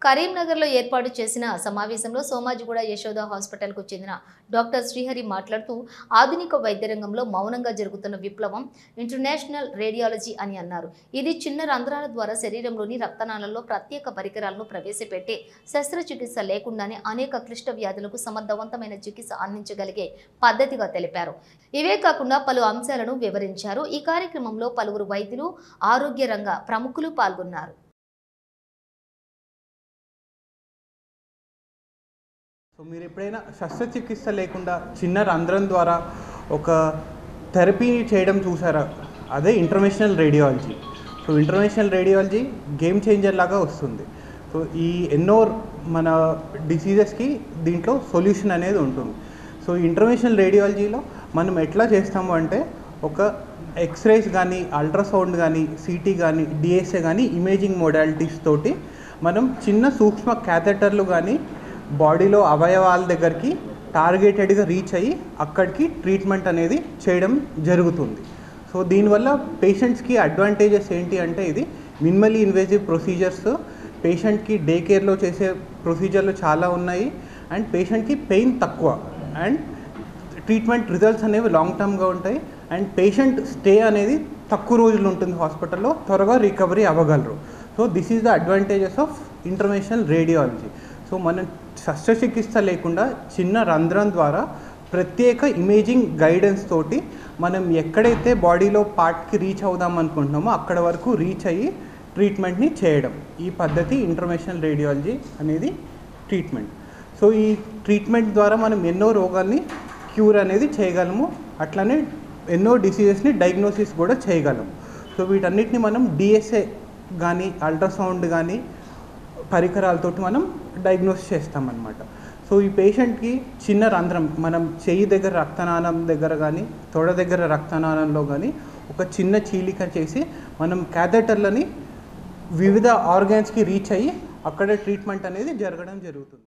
కరీంనగర్లో ఏర్పాటు చేసిన సమావేశంలో సోమాజిగూడ యశోద హాస్పిటల్కు చెందిన డాక్టర్ శ్రీహరి మాట్లాడుతూ ఆధునిక వైద్య రంగంలో మౌనంగా జరుగుతున్న విప్లవం ఇంటర్నేషనల్ రేడియాలజీ అని అన్నారు. ఇది చిన్న రంధ్రాల ద్వారా శరీరంలోని రక్తనాళాల్లో ప్రత్యేక పరికరాలను ప్రవేశపెట్టే శస్త్రచికిత్స లేకుండానే అనేక క్లిష్ట వ్యాధులకు సమర్థవంతమైన చికిత్స అందించగలిగే పద్ధతిగా తెలిపారు. ఇవే కాకుండా పలు అంశాలను వివరించారు. ఈ కార్యక్రమంలో పలువురు వైద్యులు, ఆరోగ్య రంగ ప్రముఖులు పాల్గొన్నారు. సో మీరు ఎప్పుడైనా శస్త్రచికిత్స లేకుండా చిన్న రంధ్రం ద్వారా ఒక థెరపీని చేయడం చూసారా? అదే interventional radiology. So interventional radiology game changer లాగా వస్తుంది. సో ఈ ఎన్నో మన డిసీజెస్కి దీంట్లో సొల్యూషన్ అనేది ఉంటుంది. సో ఇంటర్వెన్షనల్ రేడియాలజీలో మనం ఎట్లా చేస్తాము అంటే ఒక ఎక్స్రేస్ కానీ, అల్ట్రాసౌండ్ కానీ, సిటీ కానీ, డిఎస్ఏ కానీ, ఇమేజింగ్ మోడాలిటీస్ తోటి మనం చిన్న సూక్ష్మ క్యాథెటర్లు కానీ బాడీలో అవయవాల దగ్గరికి టార్గెటెడ్గా రీచ్ అయ్యి అక్కడికి ట్రీట్మెంట్ అనేది చేయడం జరుగుతుంది. సో దీనివల్ల పేషెంట్స్కి అడ్వాంటేజెస్ ఏంటి అంటే ఇది మినిమల్లీ ఇన్వేజివ్ ప్రొసీజర్స్, పేషెంట్కి డే కేర్లో చేసే ప్రొసీజర్లు చాలా ఉన్నాయి అండ్ పేషెంట్కి పెయిన్ తక్కువ అండ్ ట్రీట్మెంట్ రిజల్ట్స్ అనేవి లాంగ్ టర్మ్గా ఉంటాయి అండ్ పేషెంట్ స్టే అనేది తక్కువ రోజులు ఉంటుంది హాస్పిటల్లో, త్వరగా రికవరీ అవ్వగలరు. So this is the advantages of interventional radiology. So మనం శస్త్రచికిత్స లేకుండా చిన్న రంధ్రం ద్వారా ప్రత్యేక ఇమేజింగ్ గైడెన్స్ తోటి మనం ఎక్కడైతే బాడీలో పార్ట్కి రీచ్ అవుదాం అనుకుంటున్నామో అక్కడ వరకు రీచ్ అయ్యి ట్రీట్మెంట్ని చేయడం, ఈ పద్ధతి ఇంటర్వెన్షనల్ రేడియాలజీ అనేది ట్రీట్మెంట్. సో ఈ ట్రీట్మెంట్ ద్వారా మనం ఎన్నో రోగాల్ని క్యూర్ అనేది చేయగలము, అట్లనే ఎన్నో డిసీజెస్ని డయాగ్నోసిస్ కూడా చేయగలము. సో వీటన్నిటిని మనం డిఎస్ఏ కానీ, అల్ట్రాసౌండ్ కానీ పరికరాలతోటి మనం డయాగ్నోస్ చేస్తామన్నమాట. సో ఈ పేషెంట్కి చిన్న రంధ్రం, మనం చెయ్యి దగ్గర రక్తనాళం దగ్గర కానీ, తొడ దగ్గర రక్తనాళంలో కానీ ఒక చిన్న చీలిక చేసి మనం క్యాథెటర్లని వివిధ ఆర్గాన్స్కి రీచ్ అయ్యి అక్కడే ట్రీట్మెంట్ అనేది జరగడం జరుగుతుంది.